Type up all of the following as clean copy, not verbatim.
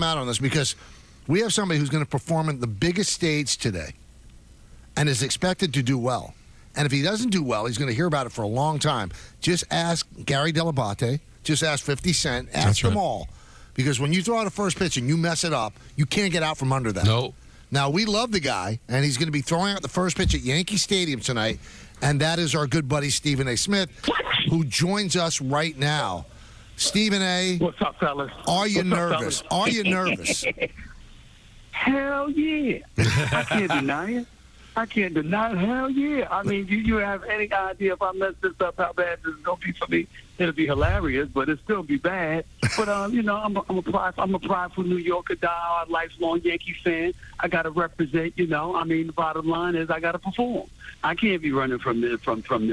out on this because we have somebody who's going to perform at the biggest stage today and is expected to do well. And if he doesn't do well, he's going to hear about it for a long time. Just ask Gary Delabate. Just ask 50 Cent. Ask them all. Because when you throw out a first pitch and you mess it up, you can't get out from under that. No. Now, we love the guy, and he's going to be throwing out the first pitch at Yankee Stadium tonight, and that is our good buddy Stephen A. Smith, who joins us right now. Stephen A. What's up, fellas? Are you nervous? Are you nervous? Hell yeah. I can't deny it. I can't deny it. Hell yeah. I mean, do you have any idea if I mess this up, how bad this is going to be for me? It'll be hilarious, but it'll still be bad. But, I'm a prideful New Yorker, die-hard, lifelong Yankee fan. I got to represent, the bottom line is I got to perform. I can't be running from this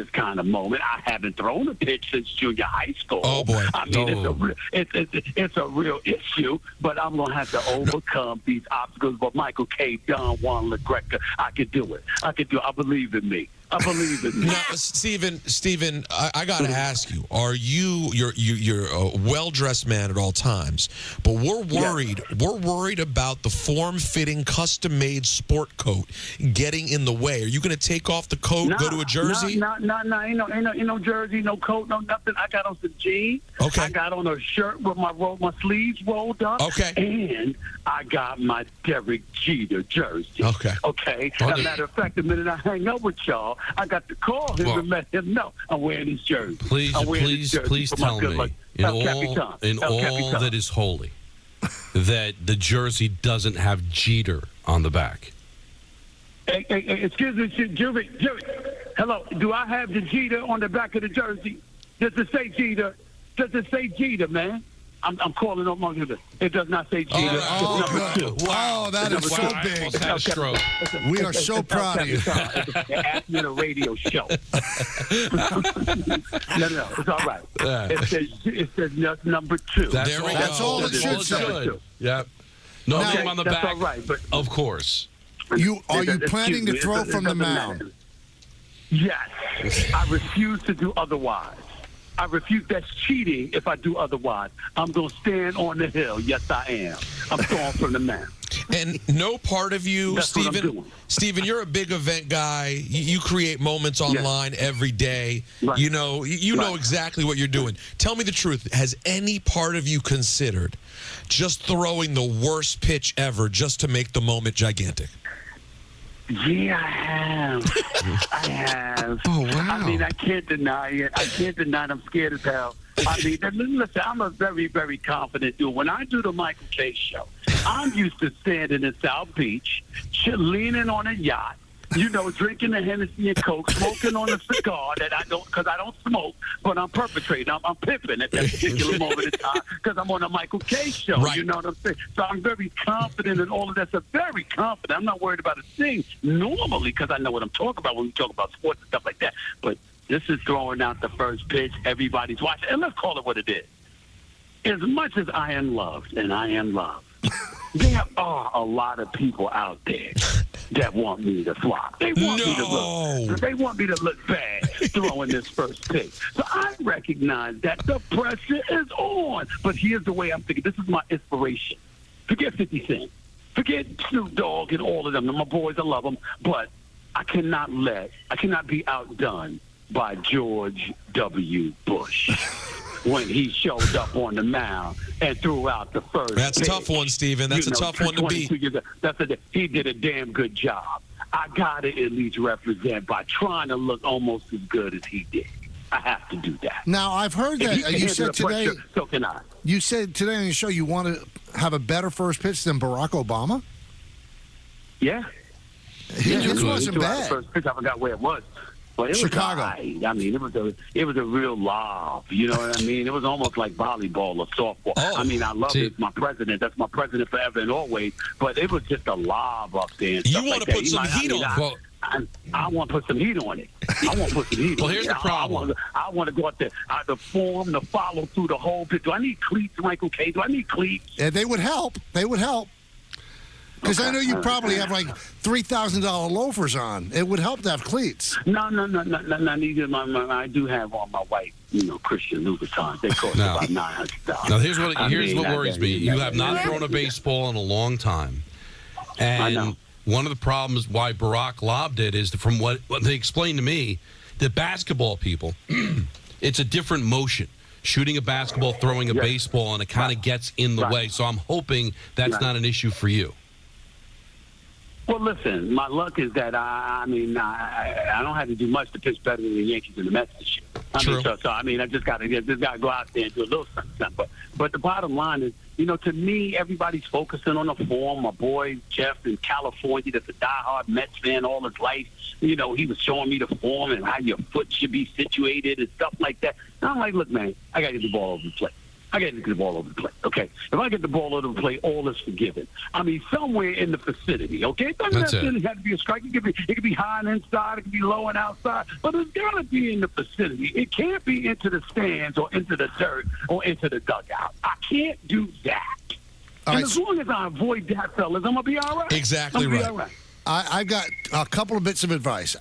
kind of moment. I haven't thrown a pitch since junior high school. Oh, boy. I mean, it's a real issue, but I'm going to have to overcome these obstacles. But Michael K., Don Juan LaGreca, I could do it. I believe in me. I believe in me. Now, Steven, I got to ask you: you're a well-dressed man at all times, but we're worried. Yeah. We're worried about the form-fitting, custom-made sport coat getting in the way. Are you going to take off the coat, go to a jersey? No, ain't no jersey, no coat, no nothing. I got on some jeans. Okay. I got on a shirt with my sleeves rolled up. Okay. And I got my Derek Jeter jersey. Okay. Okay. As a matter of fact, the minute I hang up with y'all, I got to call him and let him know I'm wearing his jersey. Please tell me, in all that is holy, that the jersey doesn't have Jeter on the back. Hey, excuse me, Jerry. Hello. Do I have the Jeter on the back of the jersey? Does it say Jeter? Does it say Jeter, man? I'm calling on my computer. It does not say Jeter. Wow, that is so big. Had a stroke. We are so proud of you. They asked me on a radio show. No, it's all right. It says number 2. That's all it should say. Yep. No name on the back. That's all right, but of course. Are you planning to throw from the mound? Yes. I refuse to do otherwise. I refuse. That's cheating if I do otherwise. I'm going to stand on the hill. Yes, I am. I'm throwing from the mound. And no part of you, Steven, you're a big event guy. You create moments online every day. Right. You know exactly what you're doing. Tell me the truth. Has any part of you considered just throwing the worst pitch ever just to make the moment gigantic? Yeah, I have. Oh, wow. I mean, I can't deny it. I'm scared as hell. I mean, listen, I'm a very, very confident dude. When I do the Michael K. show, I'm used to standing in South Beach, leaning on a yacht, drinking a Hennessy and Coke, smoking on a cigar that I don't, because I don't smoke, but I'm perpetrating. I'm pimping at that particular moment in time because I'm on a Michael K. show. Right. You know what I'm saying? So I'm very confident in all of that. So very confident. I'm not worried about a thing normally because I know what I'm talking about when we talk about sports and stuff like that. But this is throwing out the first pitch. Everybody's watching. And let's call it what it is. As much as I am loved, and I am loved, there are a lot of people out there that want me to flop. They want me to look bad throwing this first pitch. So I recognize that the pressure is on. But here's the way I'm thinking. This is my inspiration. Forget 50 Cent. Forget Snoop Dogg and all of them. My boys, I love them. But I cannot be outdone by George W. Bush when he showed up on the mound and threw out the first That's pitch. A tough one, Steven. That's a tough one to beat. He did a damn good job. I got to at least represent by trying to look almost as good as he did. I have to do that. Now, I've heard that you said today. So can I. You said today on your show you want to have a better first pitch than Barack Obama? Yeah. His wasn't bad. First pitch, I forgot where it was. But it Chicago. Was I mean, it was a real lob. You know what I mean? It was almost like volleyball or softball. Oh, I mean, I love it. It's my president. That's my president forever and always. But it was just a lob up there. And you want to put some heat on it. I want to put some heat on it. I want to put some heat on it. Well, here's the problem. I want to go out there, the form, the follow through the whole bit. Do I need cleats, Michael K? Do I need cleats? Yeah, they would help. Because I know you probably have like $3,000 loafers on. It would help to have cleats. No. Neither I do have on my white Christian Louboutins. They cost about $900. Now, here's what worries me. You have not thrown a baseball in a long time. And one of the problems why Barack lobbed it is from what they explained to me, the basketball people, it's a different motion. Shooting a basketball, throwing a baseball, and it kind of gets in the way. So I'm hoping that's not an issue for you. Well, listen, my luck is that I don't have to do much to pitch better than the Yankees and the Mets this year. I just got to go out there and do a little something. But the bottom line is, to me, everybody's focusing on the form. My boy Jeff in California, that's a diehard Mets fan all his life. He was showing me the form and how your foot should be situated and stuff like that. And I'm like, look, man, I got to get the ball over the plate. Okay? If I get the ball over the plate, all is forgiven. Somewhere in the vicinity, okay? It doesn't necessarily have to be a strike. It could be high and inside. It could be low and outside. But it's got to be in the vicinity. It can't be into the stands or into the dirt or into the dugout. I can't do that. And as long as I avoid that, fellas, I'm going to be all right. Exactly right. I got a couple of bits of advice.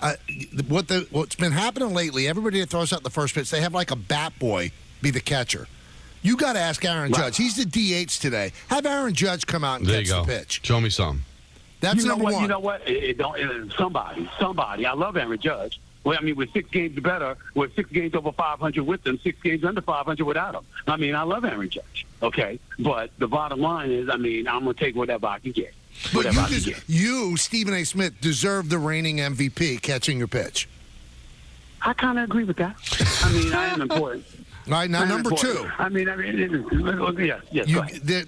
What's been happening lately, everybody that throws out the first pitch, they have like a bat boy be the catcher. You got to ask Aaron Judge. He's the DH today. Have Aaron Judge come out and catch the pitch. Show me some. That's number one. You know what? Somebody. I love Aaron Judge. Well, with 6 games better, with 6 games over 500 with them, 6 games under 500 without him. I love Aaron Judge. Okay, but the bottom line is, I'm going to take whatever I can get. But you, Stephen A. Smith, deserve the reigning MVP catching your pitch. I kind of agree with that. I am important. All right, now number two. Yes.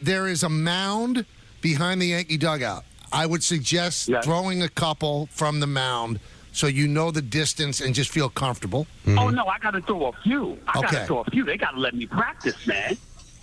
There is a mound behind the Yankee dugout. I would suggest throwing a couple from the mound so you know the distance and just feel comfortable. Mm-hmm. Oh, no, I got to throw a few. They got to let me practice, man.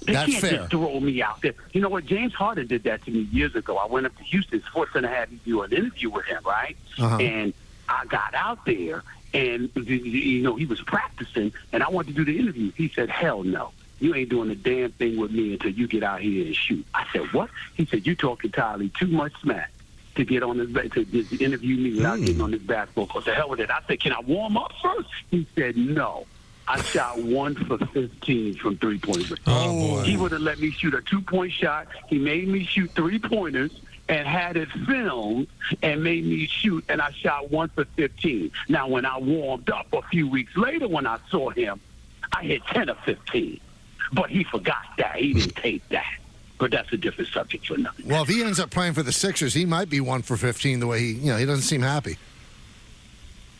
They can't just throw me out there. You know what? James Harden did that to me years ago. I went up to Houston. Sports Center had me do an interview with him, right? And I got out there. And, he was practicing, and I wanted to do the interview. He said, hell no. You ain't doing a damn thing with me until you get out here and shoot. I said, what? He said, you talk entirely too much smack to get on this, to interview me without getting on this basketball court. The hell with it. I said, can I warm up first? He said, no. I shot 1 for 15 from three-point range. Oh, boy. He would have let me shoot a 2-point shot. He made me shoot 3-pointers. And had it filmed and made me shoot, and I shot 1 for 15. Now, when I warmed up a few weeks later when I saw him, I hit 10 or 15. But he forgot that. He didn't tape that. But that's a different subject for nothing. Well, if he ends up playing for the Sixers, he might be 1 for 15 the way he doesn't seem happy.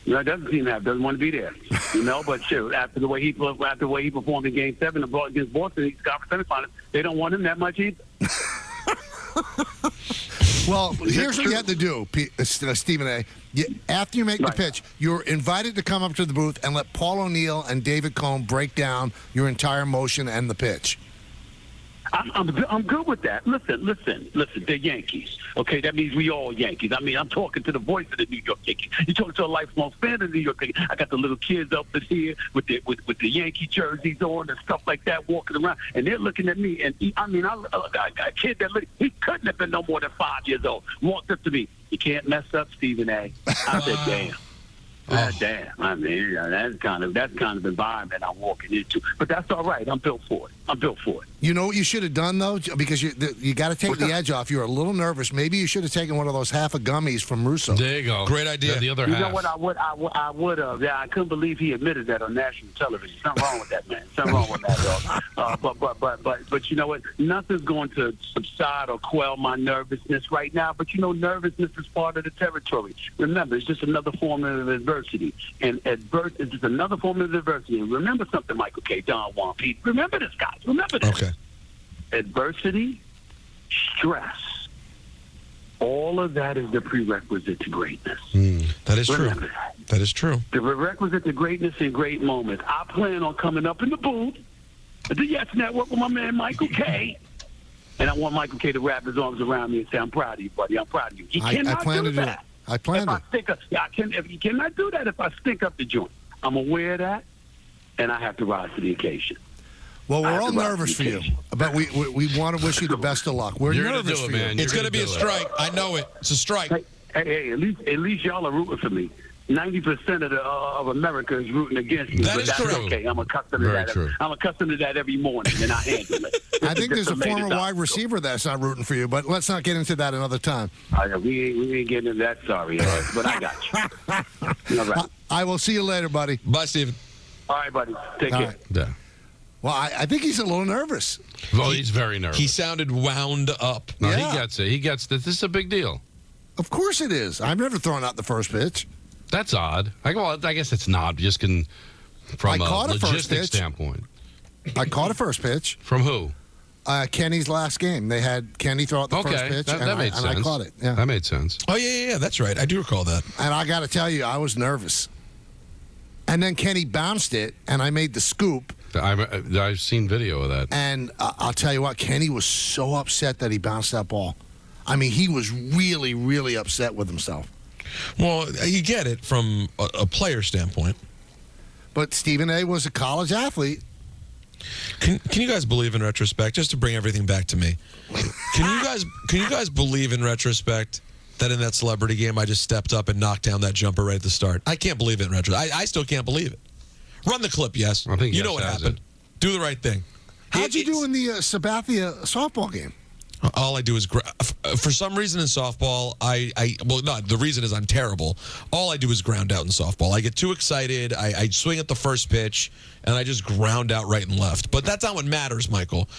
No, it doesn't seem happy. Doesn't want to be there. But sure, after the way he performed in Game 7 against Boston, he's conference semifinals, they don't want him that much either. Well, here's what you have to do, Stephen A. After you make the pitch, you're invited to come up to the booth and let Paul O'Neill and David Cohn break down your entire motion and the pitch. I'm good with that. Listen. They're Yankees. Okay, that means we all Yankees. I'm talking to the voice of the New York Yankees. You're talking to a lifelong fan of the New York Yankees. I got the little kids up in here with the Yankee jerseys on and stuff like that, walking around, and they're looking at me. And I got a kid that he couldn't have been no more than 5 years old. Walked up to me. You can't mess up, Stephen A. I said, damn. Damn. That's kind of environment I'm walking into. But that's all right. I'm built for it. You know what you should have done, though? Because you got to take the edge off. You're a little nervous. Maybe you should have taken one of those half a gummies from Russo. There you go. Great idea. The other half. You know what? I would have. Yeah, I couldn't believe he admitted that on national television. Something wrong with that, man. Something wrong with that, dog. But you know what? Nothing's going to subside or quell my nervousness right now. But nervousness is part of the territory. Remember, it's just another form of adversity. And adversity is just another form of adversity. And remember something, Michael K. Don Juan Pete. Remember this, guys. Remember this. Okay. Adversity, stress, all of that is the prerequisite to greatness. That is true. That is true. The prerequisite to greatness in great moments. I plan on coming up in the booth at the Yes Network with my man Michael K. And I want Michael K to wrap his arms around me and say, I'm proud of you, buddy. I'm proud of you. He cannot do that. I plan to. If you cannot do that if I stink up the joint. I'm aware of that, and I have to rise to the occasion. Well, we're all nervous for you, but we want to wish you the best of luck. We're nervous for you. It's going to be a strike. I know it. It's a strike. Hey, at least y'all are rooting for me. 90% of America is rooting against me. That but is that's true. Okay, I'm accustomed to Very that. true. I'm accustomed to that every morning, and I handle it. I think there's a Just made former it up. wide receiver that's not rooting for you, but let's not get into that another time. We ain't getting into that. Sorry, but I got you. All right. I will see you later, buddy. Bye, Steven. All right, buddy. Take All care. right. Yeah. Well, I think he's a little nervous. Well, he's very nervous. He sounded wound up. No, Yeah. he gets it. He gets that. This is a big deal. Of course it is. I've never thrown out the first pitch. That's odd. I guess it's not. Just from I a caught a first logistics pitch. standpoint. I caught a first pitch. From who? Kenny's last game. They had Kenny throw out the first Okay, pitch, that and made sense. I caught it. Yeah. That made sense. Oh, yeah, that's right. I do recall that. And I got to tell you, I was nervous. And then Kenny bounced it, and I made the scoop. I've seen video of that. And I'll tell you what, Kenny was so upset that he bounced that ball. I mean, he was really, really upset with himself. Well, you get it from a player standpoint. But Stephen A. was a college athlete. Can you guys believe in retrospect, just to bring everything back to me, can you guys believe in retrospect that in that celebrity game I just stepped up and knocked down that jumper right at the start? I can't believe it in retrospect. I still can't believe it. Run the clip, yes. I think you yes know what has happened. it. Do the right thing. How'd you do in the Sabathia softball game? All I do is, for some reason in softball, the reason is I'm terrible. All I do is ground out in softball. I get too excited. I swing at the first pitch, and I just ground out right and left. But that's not what matters, Michael.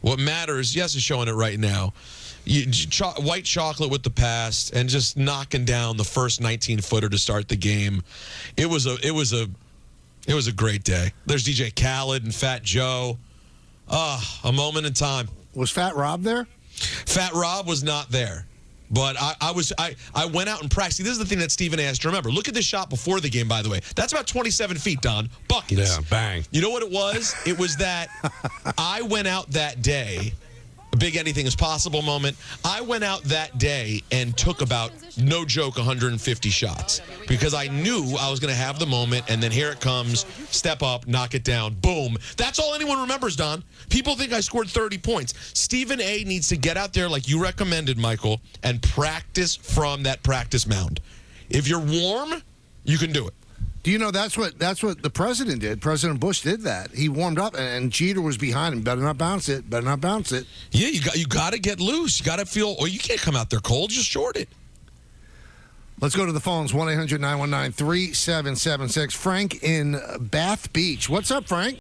What matters, yes, is showing it right now. White chocolate with the pass and just knocking down the first 19-footer to start the game. It was a great day. There's DJ Khaled and Fat Joe. A moment in time. Was Fat Rob there? Fat Rob was not there. But I went out and practiced. See, this is the thing that Stephen A. has to remember. Look at the shot before the game, by the way. That's about 27 feet, Don. Buckets. Yeah, bang. You know what it was? It was that I went out that day, a big anything is possible moment. I went out that day and took about, no joke, 150 shots because I knew I was going to have the moment, and then here it comes, step up, knock it down, boom. That's all anyone remembers, Don. People think I scored 30 points. Stephen A. needs to get out there like you recommended, Michael, and practice from that practice mound. If you're warm, you can do it. Do you know that's what the president did? President Bush did that. He warmed up, and Jeter was behind him. Better not bounce it. Better not bounce it. Yeah, you got to get loose. You got to feel, or you can't come out there cold. Just short it. Let's go to the phones. 1-800-919-3776. Frank in Bath Beach. What's up, Frank?